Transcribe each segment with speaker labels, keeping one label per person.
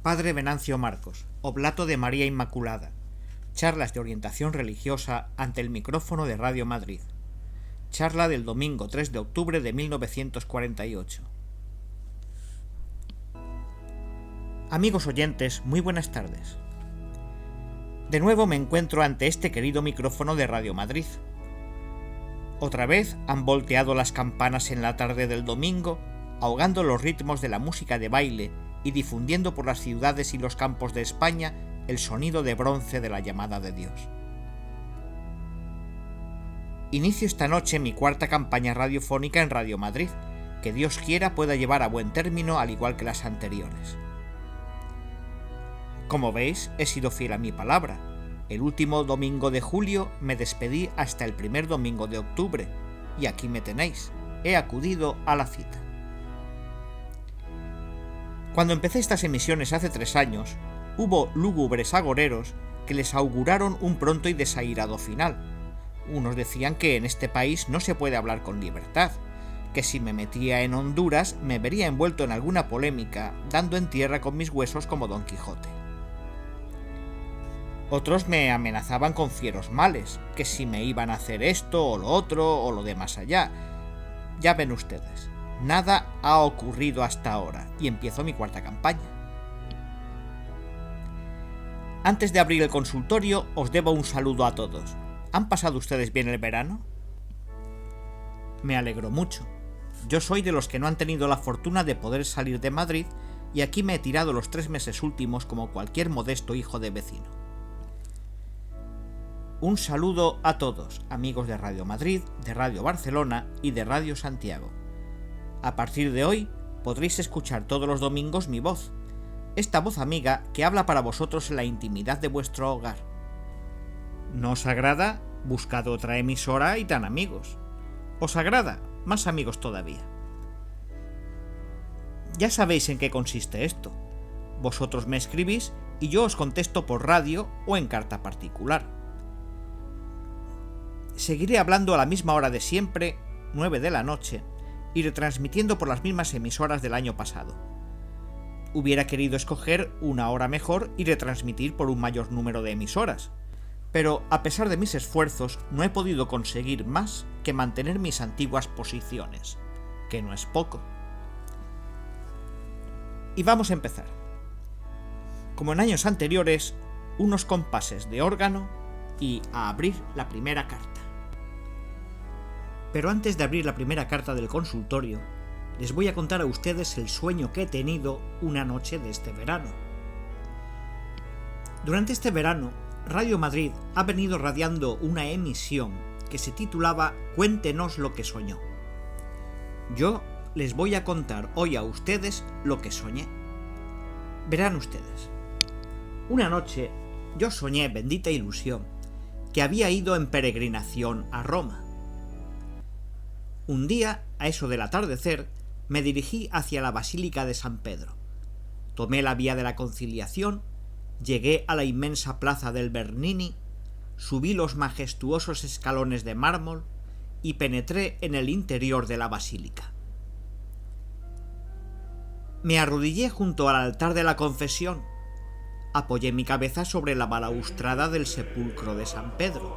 Speaker 1: Padre Venancio Marcos, Oblato de María Inmaculada. Charlas de orientación religiosa ante el micrófono de Radio Madrid. Charla del domingo 3 de octubre de 1948. Amigos oyentes, muy buenas tardes. De nuevo me encuentro ante este querido micrófono de Radio Madrid. Otra vez han volteado las campanas en la tarde del domingo, ahogando los ritmos de la música de baile y difundiendo por las ciudades y los campos de España el sonido de bronce de la llamada de Dios. Inicio esta noche mi cuarta campaña radiofónica en Radio Madrid, que Dios quiera pueda llevar a buen término al igual que las anteriores. Como veis, he sido fiel a mi palabra. El último domingo de julio me despedí hasta el primer domingo de octubre, y aquí me tenéis, he acudido a la cita. Cuando empecé estas emisiones hace 3 años, hubo lúgubres agoreros que les auguraron un pronto y desairado final. Unos decían que en este país no se puede hablar con libertad, que si me metía en Honduras me vería envuelto en alguna polémica, dando en tierra con mis huesos como Don Quijote. Otros me amenazaban con fieros males, que si me iban a hacer esto o lo otro o lo de más allá. Ya ven ustedes, nada ha ocurrido hasta ahora y empiezo mi cuarta campaña. Antes de abrir el consultorio os debo un saludo a todos. ¿Han pasado ustedes bien el verano? Me alegro mucho. Yo soy de los que no han tenido la fortuna de poder salir de Madrid y aquí me he tirado los 3 meses últimos como cualquier modesto hijo de vecino. Un saludo a todos, amigos de Radio Madrid, de Radio Barcelona y de Radio Santiago. A partir de hoy podréis escuchar todos los domingos mi voz, esta voz amiga que habla para vosotros en la intimidad de vuestro hogar. ¿No os agrada? Buscad otra emisora y tan amigos. ¿Os agrada? Más amigos todavía. Ya sabéis en qué consiste esto. Vosotros me escribís y yo os contesto por radio o en carta particular. Seguiré hablando a la misma hora de siempre, 9 de la noche, y retransmitiendo por las mismas emisoras del año pasado. Hubiera querido escoger una hora mejor y retransmitir por un mayor número de emisoras, pero a pesar de mis esfuerzos no he podido conseguir más que mantener mis antiguas posiciones, que no es poco. Y vamos a empezar. Como en años anteriores, unos compases de órgano y a abrir la primera carta. Pero antes de abrir la primera carta del consultorio, les voy a contar a ustedes el sueño que he tenido una noche de este verano. Durante este verano, Radio Madrid ha venido radiando una emisión que se titulaba Cuéntenos lo que soñó. Yo les voy a contar hoy a ustedes lo que soñé. Verán ustedes. Una noche yo soñé, bendita ilusión, que había ido en peregrinación a Roma. Un día, a eso del atardecer, me dirigí hacia la Basílica de San Pedro. Tomé la vía de la Conciliación, llegué a la inmensa plaza del Bernini, subí los majestuosos escalones de mármol y penetré en el interior de la basílica. Me arrodillé junto al altar de la confesión, apoyé mi cabeza sobre la balaustrada del sepulcro de San Pedro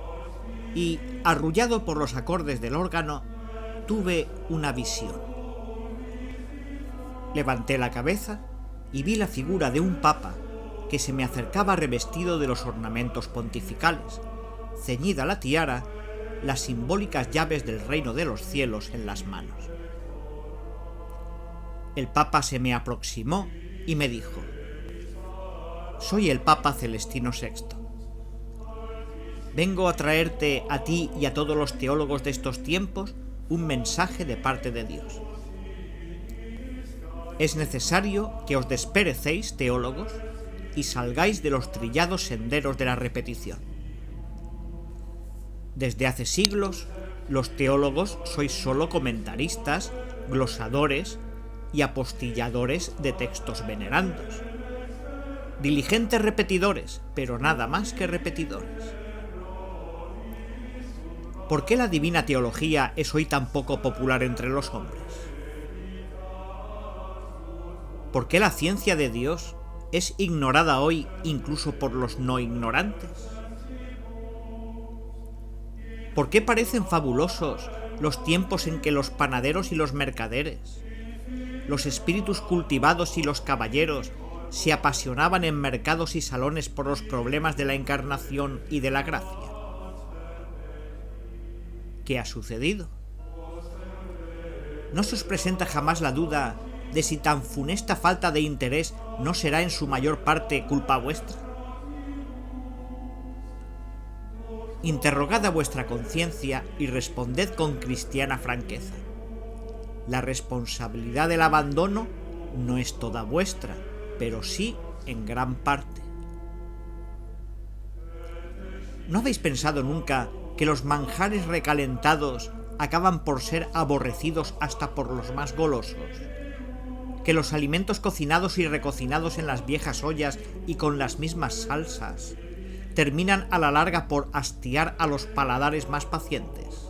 Speaker 1: y, arrullado por los acordes del órgano, tuve una visión. Levanté la cabeza y vi la figura de un papa que se me acercaba revestido de los ornamentos pontificales, ceñida la tiara, las simbólicas llaves del reino de los cielos en las manos. El papa se me aproximó y me dijo: «Soy el Papa Celestino VI. Vengo a traerte a ti y a todos los teólogos de estos tiempos un mensaje de parte de Dios. Es necesario que os desperecéis, teólogos, y salgáis de los trillados senderos de la repetición. Desde hace siglos, los teólogos sois solo comentaristas, glosadores y apostilladores de textos venerandos. Diligentes repetidores, pero nada más que repetidores. ¿Por qué la divina teología es hoy tan poco popular entre los hombres? ¿Por qué la ciencia de Dios es ignorada hoy incluso por los no ignorantes? ¿Por qué parecen fabulosos los tiempos en que los panaderos y los mercaderes, los espíritus cultivados y los caballeros se apasionaban en mercados y salones por los problemas de la encarnación y de la gracia? ¿Qué ha sucedido? ¿No se os presenta jamás la duda de si tan funesta falta de interés no será en su mayor parte culpa vuestra? Interrogad a vuestra conciencia y responded con cristiana franqueza. La responsabilidad del abandono no es toda vuestra, pero sí en gran parte. ¿No habéis pensado nunca que los manjares recalentados acaban por ser aborrecidos hasta por los más golosos? ¿Que los alimentos cocinados y recocinados en las viejas ollas y con las mismas salsas terminan a la larga por hastiar a los paladares más pacientes?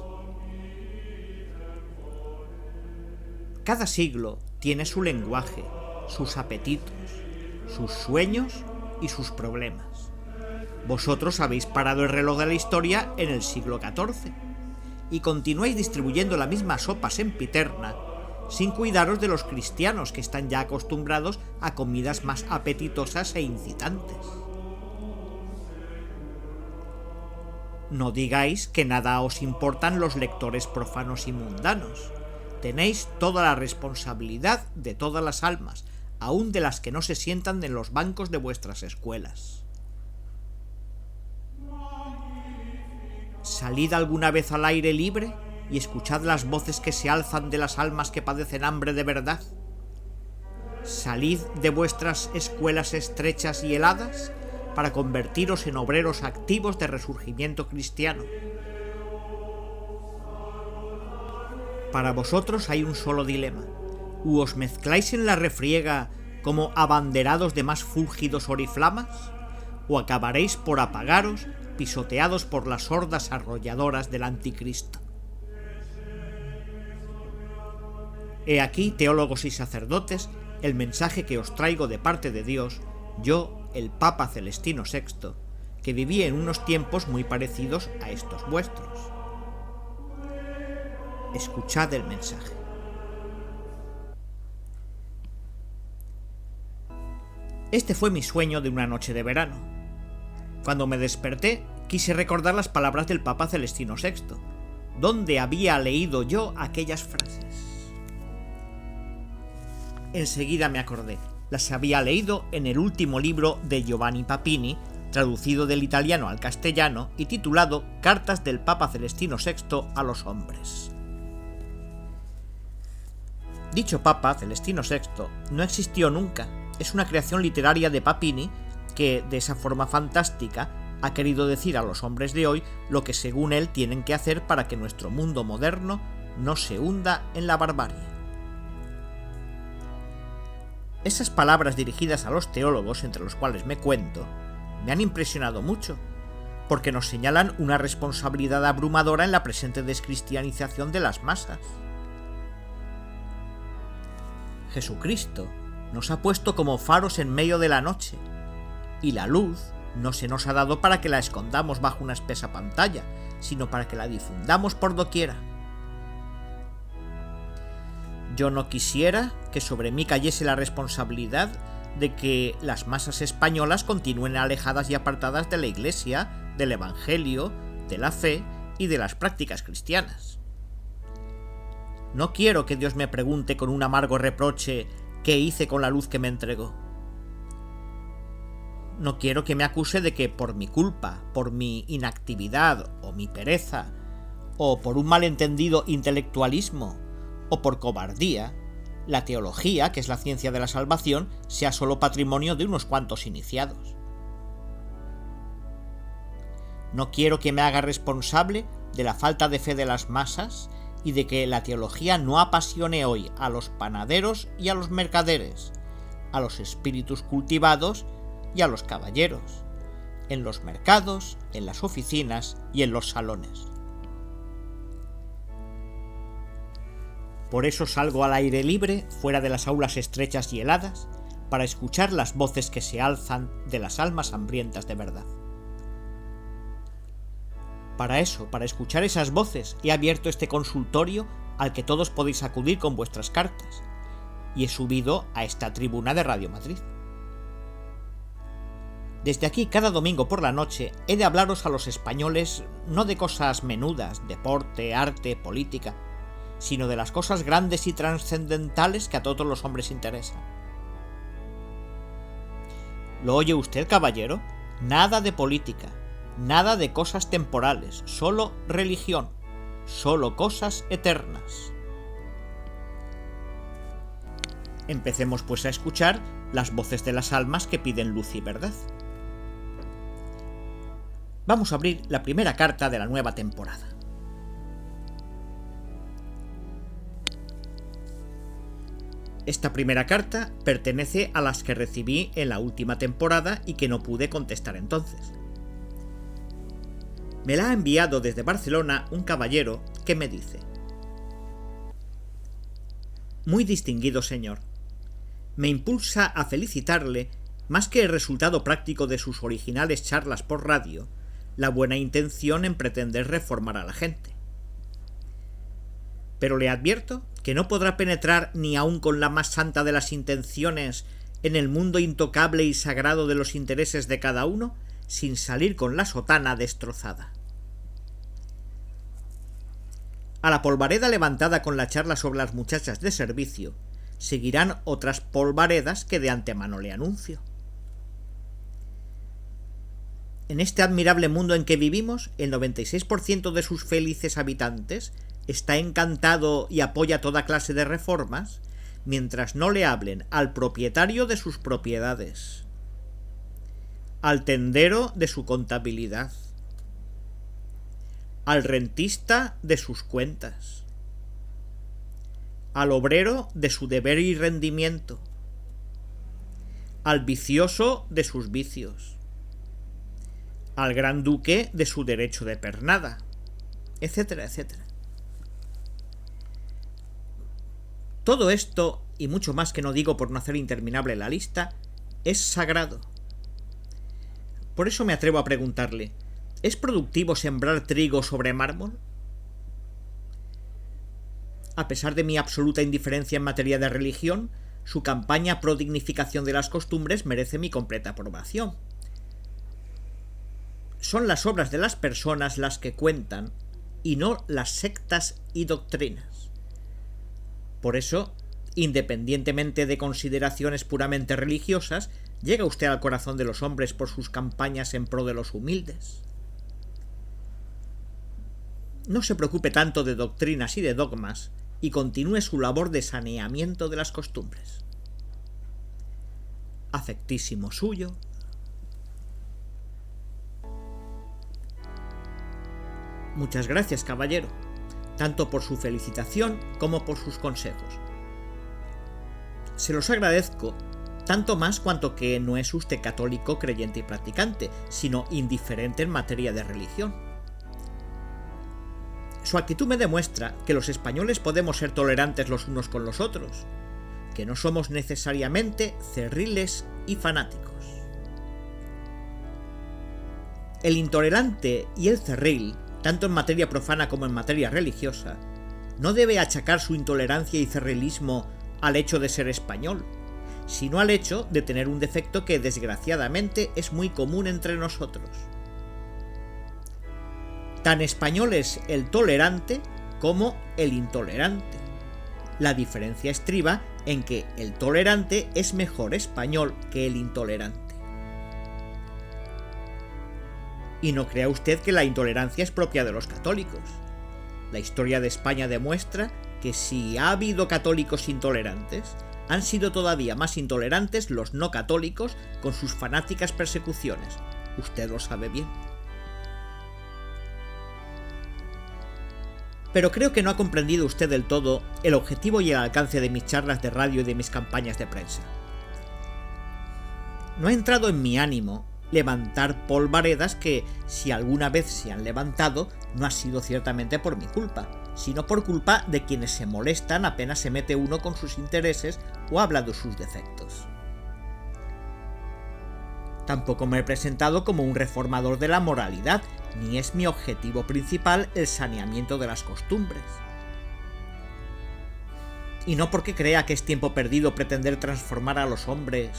Speaker 1: Cada siglo tiene su lenguaje, sus apetitos, sus sueños y sus problemas. Vosotros habéis parado el reloj de la historia en el siglo XIV y continuáis distribuyendo la misma sopa sempiterna sin cuidaros de los cristianos que están ya acostumbrados a comidas más apetitosas e incitantes. No digáis que nada os importan los lectores profanos y mundanos. Tenéis toda la responsabilidad de todas las almas, aun de las que no se sientan en los bancos de vuestras escuelas. Salid alguna vez al aire libre y escuchad las voces que se alzan de las almas que padecen hambre de verdad. Salid de vuestras escuelas estrechas y heladas para convertiros en obreros activos de resurgimiento cristiano. Para vosotros hay un solo dilema: u os mezcláis en la refriega como abanderados de más fúlgidos oriflamas, o acabaréis por apagaros pisoteados por las hordas arrolladoras del anticristo. He aquí, teólogos y sacerdotes, el mensaje que os traigo de parte de Dios, yo, el Papa Celestino VI, que viví en unos tiempos muy parecidos a estos vuestros. Escuchad el mensaje. Este fue mi sueño de una noche de verano. Cuando me desperté, quise recordar las palabras del Papa Celestino VI. ¿Dónde había leído yo aquellas frases? Enseguida me acordé. Las había leído en el último libro de Giovanni Papini, traducido del italiano al castellano y titulado Cartas del Papa Celestino VI a los hombres. Dicho Papa Celestino VI no existió nunca. Es una creación literaria de Papini que, de esa forma fantástica, ha querido decir a los hombres de hoy lo que según él tienen que hacer para que nuestro mundo moderno no se hunda en la barbarie. Esas palabras dirigidas a los teólogos, entre los cuales me cuento, me han impresionado mucho, porque nos señalan una responsabilidad abrumadora en la presente descristianización de las masas. Jesucristo nos ha puesto como faros en medio de la noche, y la luz no se nos ha dado para que la escondamos bajo una espesa pantalla, sino para que la difundamos por doquiera. Yo no quisiera que sobre mí cayese la responsabilidad de que las masas españolas continúen alejadas y apartadas de la Iglesia, del Evangelio, de la fe y de las prácticas cristianas. No quiero que Dios me pregunte con un amargo reproche qué hice con la luz que me entregó. No quiero que me acuse de que por mi culpa, por mi inactividad o mi pereza, o por un malentendido intelectualismo, o por cobardía, la teología, que es la ciencia de la salvación, sea solo patrimonio de unos cuantos iniciados. No quiero que me haga responsable de la falta de fe de las masas y de que la teología no apasione hoy a los panaderos y a los mercaderes, a los espíritus cultivados y a los caballeros, en los mercados, en las oficinas y en los salones. Por eso salgo al aire libre, fuera de las aulas estrechas y heladas, para escuchar las voces que se alzan de las almas hambrientas de verdad. Para eso, para escuchar esas voces, he abierto este consultorio al que todos podéis acudir con vuestras cartas, y he subido a esta tribuna de Radio Madrid. Desde aquí, cada domingo por la noche, he de hablaros a los españoles no de cosas menudas, deporte, arte, política, sino de las cosas grandes y trascendentales que a todos los hombres interesan. ¿Lo oye usted, caballero? Nada de política, nada de cosas temporales, solo religión, solo cosas eternas. Empecemos pues a escuchar las voces de las almas que piden luz y verdad. Vamos a abrir la primera carta de la nueva temporada. Esta primera carta pertenece a las que recibí en la última temporada y que no pude contestar entonces. Me la ha enviado desde Barcelona un caballero que me dice: Muy distinguido señor, me impulsa a felicitarle, más que el resultado práctico de sus originales charlas por radio, la buena intención en pretender reformar a la gente. Pero le advierto que no podrá penetrar ni aun con la más santa de las intenciones en el mundo intocable y sagrado de los intereses de cada uno sin salir con la sotana destrozada. A la polvareda levantada con la charla sobre las muchachas de servicio seguirán otras polvaredas que de antemano le anuncio. En este admirable mundo en que vivimos, el 96% de sus felices habitantes está encantado y apoya toda clase de reformas, mientras no le hablen al propietario de sus propiedades, al tendero de su contabilidad, al rentista de sus cuentas, al obrero de su deber y rendimiento, al vicioso de sus vicios, al gran duque de su derecho de pernada, etcétera, etcétera. Todo esto, y mucho más que no digo por no hacer interminable la lista, es sagrado. Por eso me atrevo a preguntarle: ¿es productivo sembrar trigo sobre mármol? A pesar de mi absoluta indiferencia en materia de religión, su campaña pro dignificación de las costumbres merece mi completa aprobación. Son las obras de las personas las que cuentan, y no las sectas y doctrinas. Por eso, independientemente de consideraciones puramente religiosas, llega usted al corazón de los hombres por sus campañas en pro de los humildes. No se preocupe tanto de doctrinas y de dogmas, y continúe su labor de saneamiento de las costumbres. Afectísimo suyo, Muchas gracias, caballero, tanto por su felicitación como por sus consejos. Se los agradezco, tanto más cuanto que no es usted católico, creyente y practicante, sino indiferente en materia de religión. Su actitud me demuestra que los españoles podemos ser tolerantes los unos con los otros, que no somos necesariamente cerriles y fanáticos. El intolerante y el cerril, tanto en materia profana como en materia religiosa, no debe achacar su intolerancia y cerrilismo al hecho de ser español, sino al hecho de tener un defecto que desgraciadamente es muy común entre nosotros. Tan español es el tolerante como el intolerante. La diferencia estriba en que el tolerante es mejor español que el intolerante. Y no crea usted que la intolerancia es propia de los católicos. La historia de España demuestra que si ha habido católicos intolerantes, han sido todavía más intolerantes los no católicos con sus fanáticas persecuciones. Usted lo sabe bien. Pero creo que no ha comprendido usted del todo el objetivo y el alcance de mis charlas de radio y de mis campañas de prensa. No ha entrado en mi ánimo levantar polvaredas que, si alguna vez se han levantado, no ha sido ciertamente por mi culpa, sino por culpa de quienes se molestan apenas se mete uno con sus intereses o habla de sus defectos. Tampoco me he presentado como un reformador de la moralidad, ni es mi objetivo principal el saneamiento de las costumbres. Y no porque crea que es tiempo perdido pretender transformar a los hombres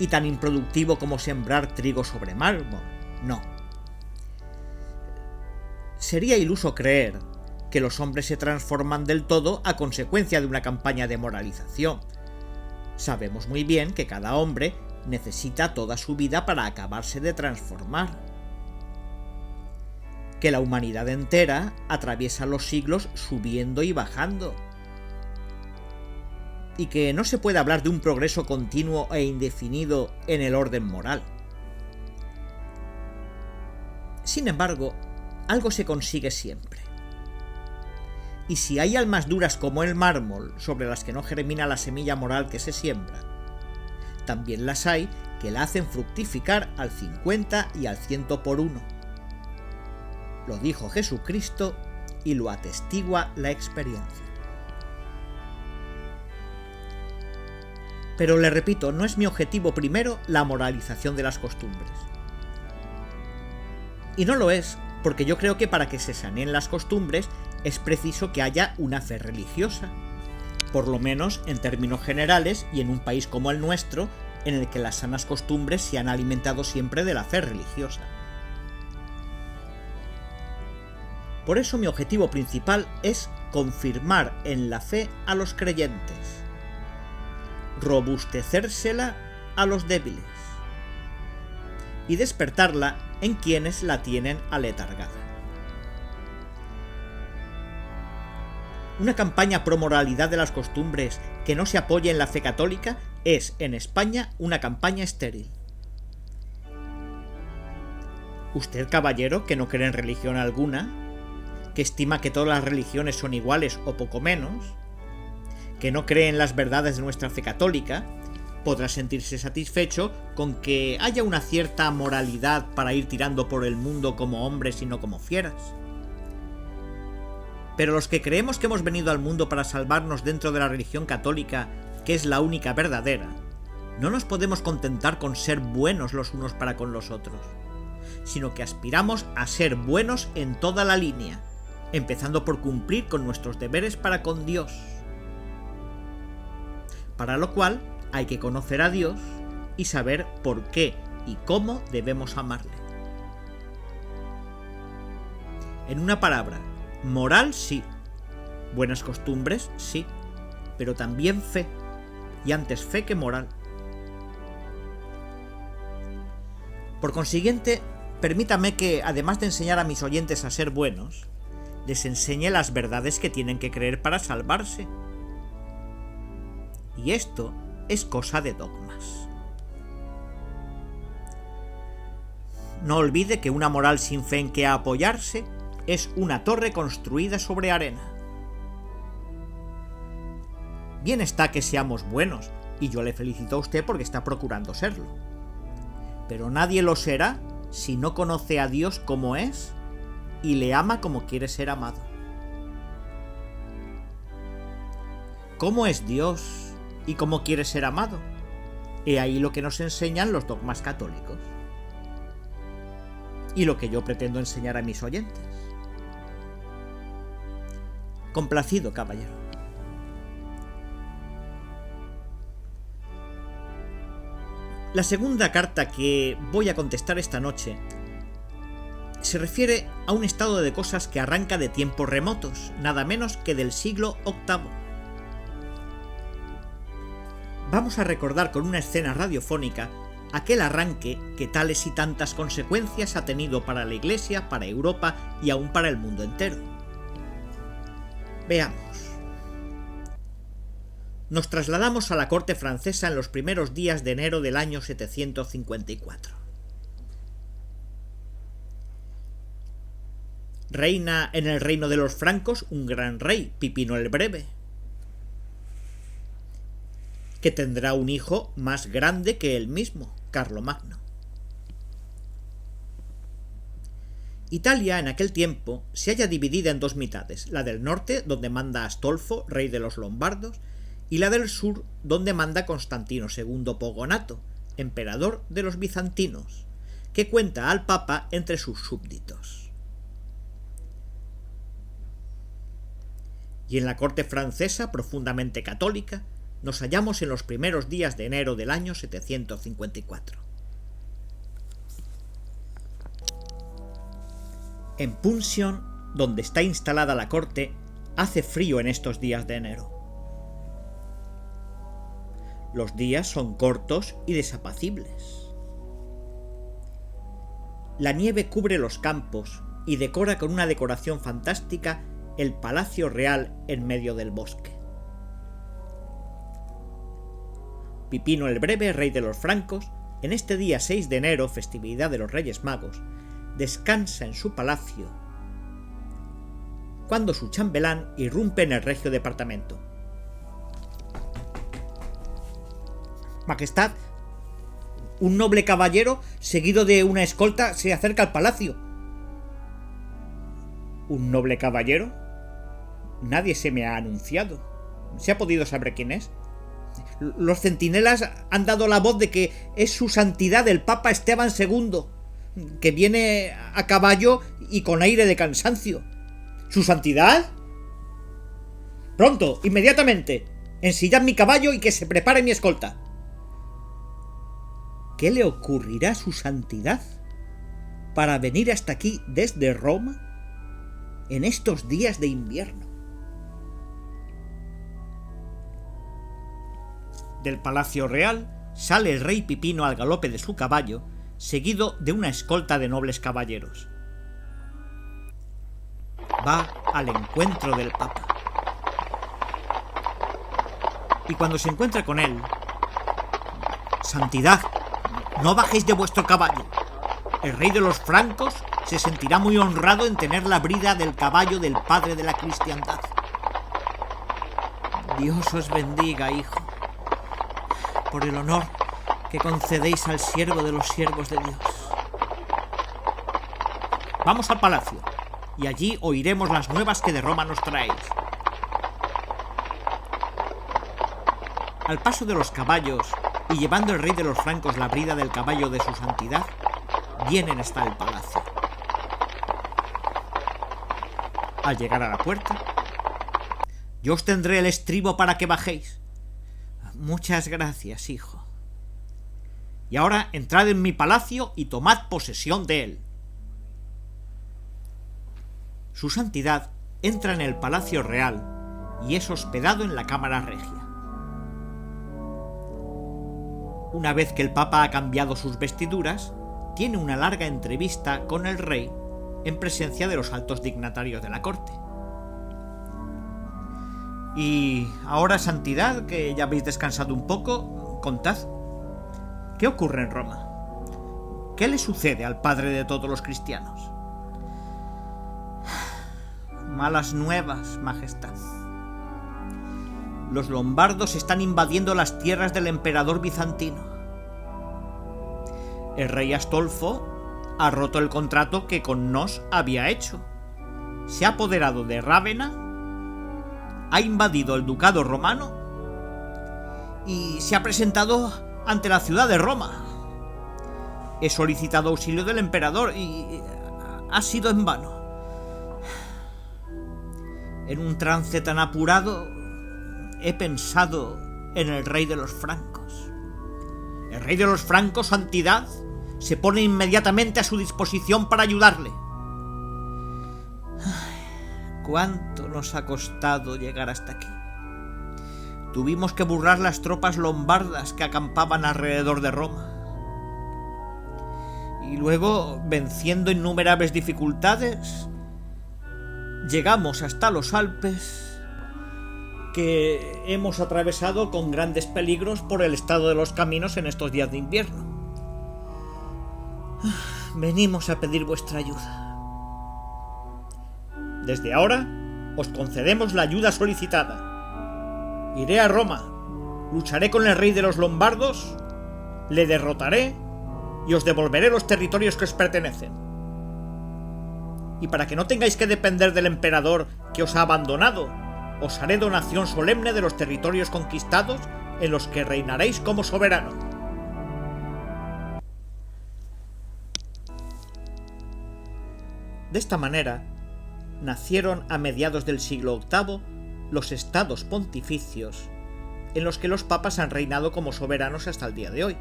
Speaker 1: y tan improductivo como sembrar trigo sobre mármol, no. Sería iluso creer que los hombres se transforman del todo a consecuencia de una campaña de moralización. Sabemos muy bien que cada hombre necesita toda su vida para acabarse de transformar. Que la humanidad entera atraviesa los siglos subiendo y bajando. Y que no se puede hablar de un progreso continuo e indefinido en el orden moral. Sin embargo, algo se consigue siempre. Y si hay almas duras como el mármol sobre las que no germina la semilla moral que se siembra, también las hay que la hacen fructificar al 50 y al 100 por uno. Lo dijo Jesucristo y lo atestigua la experiencia. Pero le repito, no es mi objetivo primero la moralización de las costumbres. Y no lo es, porque yo creo que para que se saneen las costumbres es preciso que haya una fe religiosa, por lo menos en términos generales y en un país como el nuestro, en el que las sanas costumbres se han alimentado siempre de la fe religiosa. Por eso mi objetivo principal es confirmar en la fe a los creyentes, robustecérsela a los débiles y despertarla en quienes la tienen aletargada. Una campaña pro moralidad de las costumbres que no se apoye en la fe católica es, en España, una campaña estéril. Usted, caballero, que no cree en religión alguna, que estima que todas las religiones son iguales o poco menos, que no cree en las verdades de nuestra fe católica, podrá sentirse satisfecho con que haya una cierta moralidad para ir tirando por el mundo como hombres y no como fieras. Pero los que creemos que hemos venido al mundo para salvarnos dentro de la religión católica, que es la única verdadera, no nos podemos contentar con ser buenos los unos para con los otros, sino que aspiramos a ser buenos en toda la línea, empezando por cumplir con nuestros deberes para con Dios. Para lo cual hay que conocer a Dios y saber por qué y cómo debemos amarle. En una palabra, moral sí, buenas costumbres sí, pero también fe, y antes fe que moral. Por consiguiente, permítame que, además de enseñar a mis oyentes a ser buenos, les enseñe las verdades que tienen que creer para salvarse. Y esto es cosa de dogmas. No olvide que una moral sin fe en que apoyarse es una torre construida sobre arena. Bien está que seamos buenos, y yo le felicito a usted porque está procurando serlo. Pero nadie lo será si no conoce a Dios como es y le ama como quiere ser amado. ¿Cómo es Dios y cómo quiere ser amado? He ahí lo que nos enseñan los dogmas católicos. Y lo que yo pretendo enseñar a mis oyentes. Complacido, caballero. La segunda carta que voy a contestar esta noche se refiere a un estado de cosas que arranca de tiempos remotos, nada menos que del siglo VIII. Vamos a recordar con una escena radiofónica aquel arranque que tales y tantas consecuencias ha tenido para la Iglesia, para Europa y aún para el mundo entero. Veamos. Nos trasladamos a la corte francesa en los primeros días de enero del año 754. Reina en el reino de los francos un gran rey, Pipino el Breve, que tendrá un hijo más grande que él mismo, Carlomagno. Italia en aquel tiempo se halla dividida en dos mitades, la del norte, donde manda Astolfo, rey de los lombardos, y la del sur, donde manda Constantino II Pogonato, emperador de los bizantinos, que cuenta al Papa entre sus súbditos. Y en la corte francesa, profundamente católica, nos hallamos en los primeros días de enero del año 754. En Punción, donde está instalada la corte, hace frío en estos días de enero. Los días son cortos y desapacibles. La nieve cubre los campos y decora con una decoración fantástica el palacio real en medio del bosque. Pipino el Breve, rey de los francos, en este día 6 de enero, festividad de los Reyes Magos, descansa en su palacio cuando su chambelán irrumpe en el regio departamento. Majestad, un noble caballero, seguido de una escolta, se acerca al palacio. ¿Un noble caballero? Nadie se me ha anunciado. ¿Se ha podido saber quién es? Los centinelas han dado la voz de que es su santidad el Papa Esteban II, que viene a caballo y con aire de cansancio. ¿Su santidad? Pronto, inmediatamente. Ensillad mi caballo y que se prepare mi escolta. ¿Qué le ocurrirá a su santidad para venir hasta aquí desde Roma en estos días de invierno? Del palacio real sale el rey Pipino al galope de su caballo, seguido de una escolta de nobles caballeros. Va al encuentro del Papa. Y cuando se encuentra con él: Santidad, no bajéis de vuestro caballo. El rey de los francos se sentirá muy honrado en tener la brida del caballo del padre de la cristiandad. Dios os bendiga, hijo, por el honor que concedéis al siervo de los siervos de Dios. Vamos al palacio, y allí oiremos las nuevas que de Roma nos traéis. Al paso de los caballos, y llevando el rey de los francos la brida del caballo de su santidad, vienen hasta el palacio. Al llegar a la puerta: yo os tendré el estribo para que bajéis. Muchas gracias, hijo. Y ahora entrad en mi palacio y tomad posesión de él. Su santidad entra en el palacio real y es hospedado en la cámara regia. Una vez que el Papa ha cambiado sus vestiduras, tiene una larga entrevista con el rey en presencia de los altos dignatarios de la corte. Y ahora, santidad, que ya habéis descansado un poco, contad, ¿qué ocurre en Roma? ¿Qué le sucede al padre de todos los cristianos? Malas nuevas, majestad. Los lombardos están invadiendo las tierras del emperador bizantino. El rey Astolfo ha roto el contrato que con nos había hecho. Se ha apoderado de Rávena, ha invadido el ducado romano y se ha presentado ante la ciudad de Roma. He solicitado auxilio del emperador y ha sido en vano. En un trance tan apurado, he pensado en el rey de los francos. El rey de los francos, santidad, se pone inmediatamente a su disposición para ayudarle. ¿Cuánto nos ha costado llegar hasta aquí? Tuvimos que burlar las tropas lombardas que acampaban alrededor de Roma. Y luego, venciendo innumerables dificultades, llegamos hasta los Alpes, que hemos atravesado con grandes peligros por el estado de los caminos en estos días de invierno. Venimos a pedir vuestra ayuda. Desde ahora os concedemos la ayuda solicitada. Iré a Roma, lucharé con el rey de los lombardos, le derrotaré y os devolveré los territorios que os pertenecen. Y para que no tengáis que depender del emperador que os ha abandonado, os haré donación solemne de los territorios conquistados en los que reinaréis como soberano. De esta manera, nacieron a mediados del siglo VIII los estados pontificios, en los que los papas han reinado como soberanos hasta el día de hoy,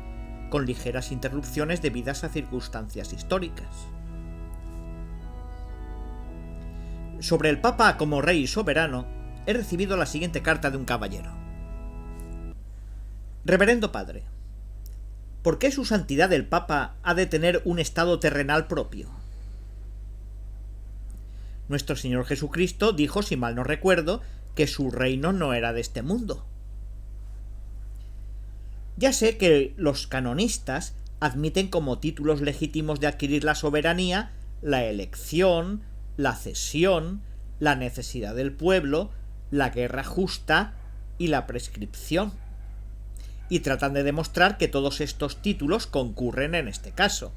Speaker 1: con ligeras interrupciones debidas a circunstancias históricas. Sobre el Papa como rey y soberano, he recibido la siguiente carta de un caballero. Reverendo Padre, ¿por qué su santidad el Papa ha de tener un estado terrenal propio? Nuestro Señor Jesucristo dijo, si mal no recuerdo, que su reino no era de este mundo. Ya sé que los canonistas admiten como títulos legítimos de adquirir la soberanía la elección, la cesión, la necesidad del pueblo, la guerra justa y la prescripción. Y tratan de demostrar que todos estos títulos concurren en este caso.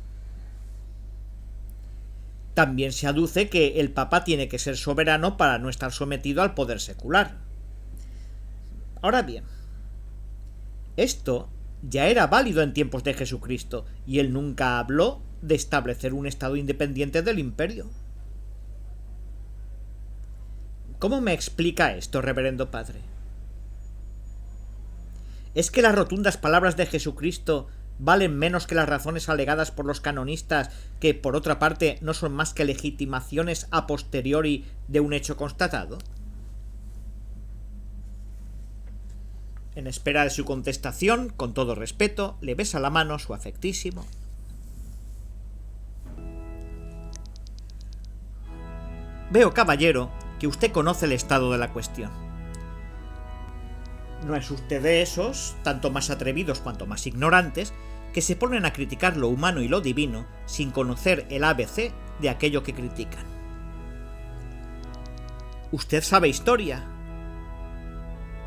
Speaker 1: También se aduce que el Papa tiene que ser soberano para no estar sometido al poder secular. Ahora bien, esto ya era válido en tiempos de Jesucristo, y él nunca habló de establecer un estado independiente del imperio. ¿Cómo me explica esto, reverendo padre? ¿Es que las rotundas palabras de Jesucristo valen menos que las razones alegadas por los canonistas, que, por otra parte, no son más que legitimaciones a posteriori de un hecho constatado? En espera de su contestación, con todo respeto, le besa la mano su afectísimo. Veo, caballero, que usted conoce el estado de la cuestión. No es usted de esos, tanto más atrevidos cuanto más ignorantes, que se ponen a criticar lo humano y lo divino sin conocer el ABC de aquello que critican. Usted sabe historia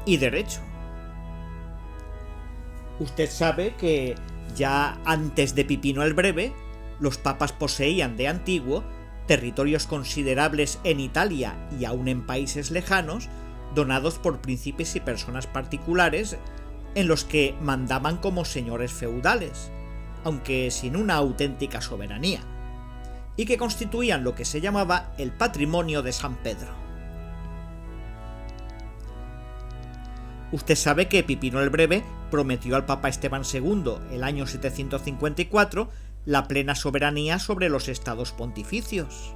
Speaker 1: y derecho. Usted sabe que ya antes de Pipino el Breve, los papas poseían de antiguo territorios considerables en Italia y aún en países lejanos, donados por príncipes y personas particulares, en los que mandaban como señores feudales, aunque sin una auténtica soberanía, y que constituían lo que se llamaba el patrimonio de San Pedro. Usted sabe que Pipino el Breve prometió al Papa Esteban II, el año 754, la plena soberanía sobre los estados pontificios,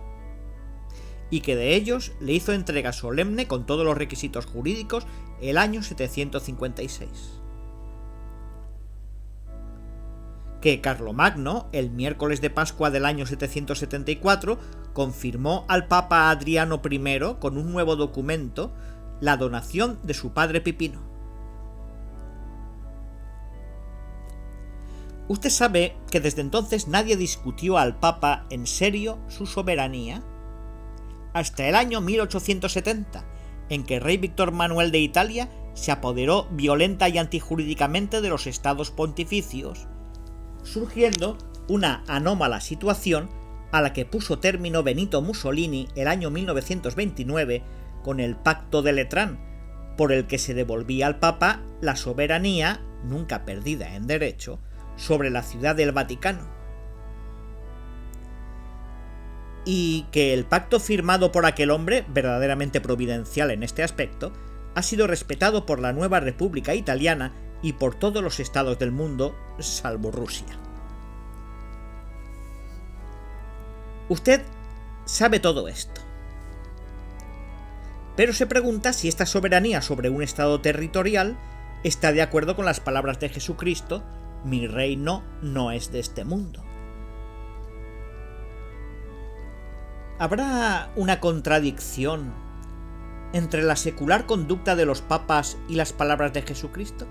Speaker 1: y que de ellos le hizo entrega solemne con todos los requisitos jurídicos el año 756. Que Carlomagno, el miércoles de Pascua del año 774, confirmó al Papa Adriano I con un nuevo documento la donación de su padre Pipino. Usted sabe que desde entonces nadie discutió al Papa en serio su soberanía, hasta el año 1870, en que el rey Víctor Manuel de Italia se apoderó violenta y antijurídicamente de los estados pontificios, surgiendo una anómala situación a la que puso término Benito Mussolini el año 1929 con el Pacto de Letrán, por el que se devolvía al Papa la soberanía, nunca perdida en derecho, sobre la ciudad del Vaticano. Y que el pacto firmado por aquel hombre, verdaderamente providencial en este aspecto, ha sido respetado por la nueva República Italiana y por todos los estados del mundo, salvo Rusia. Usted sabe todo esto, pero se pregunta si esta soberanía sobre un estado territorial está de acuerdo con las palabras de Jesucristo: mi reino no es de este mundo. ¿Habrá una contradicción entre la secular conducta de los papas y las palabras de Jesucristo?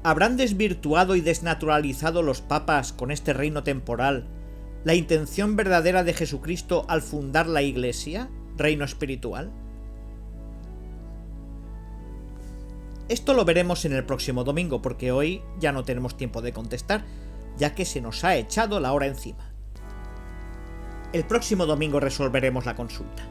Speaker 1: ¿Habrán desvirtuado y desnaturalizado los papas con este reino temporal la intención verdadera de Jesucristo al fundar la Iglesia, reino espiritual? Esto lo veremos en el próximo domingo, porque hoy ya no tenemos tiempo de contestar, ya que se nos ha echado la hora encima. El próximo domingo resolveremos la consulta.